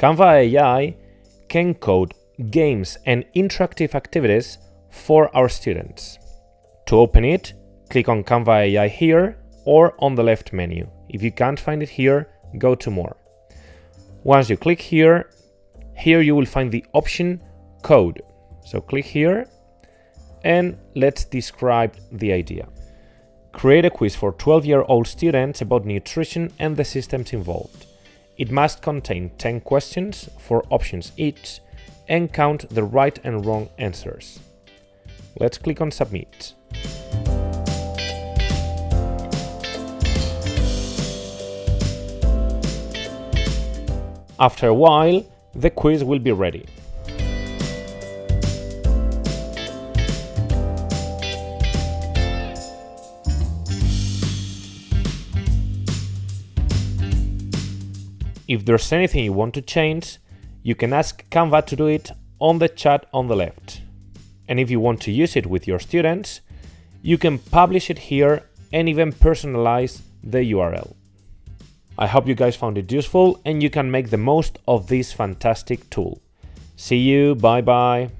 Canva AI can code games and interactive activities for our students. To open it, click on Canva AI here or on the left menu. If you can't find it here, go to More. Once you click here you will find the option Code. So click here and let's describe the idea. Create a quiz for 12-year-old students about nutrition and the systems involved. It must contain 10 questions, 4 options each, and count the right and wrong answers. Let's click on Submit. After a while, the quiz will be ready. If there's anything you want to change, you can ask Canva to do it on the chat on the left. And if you want to use it with your students, you can publish it here and even personalize the URL. I hope you guys found it useful and you can make the most of this fantastic tool. See you, bye bye.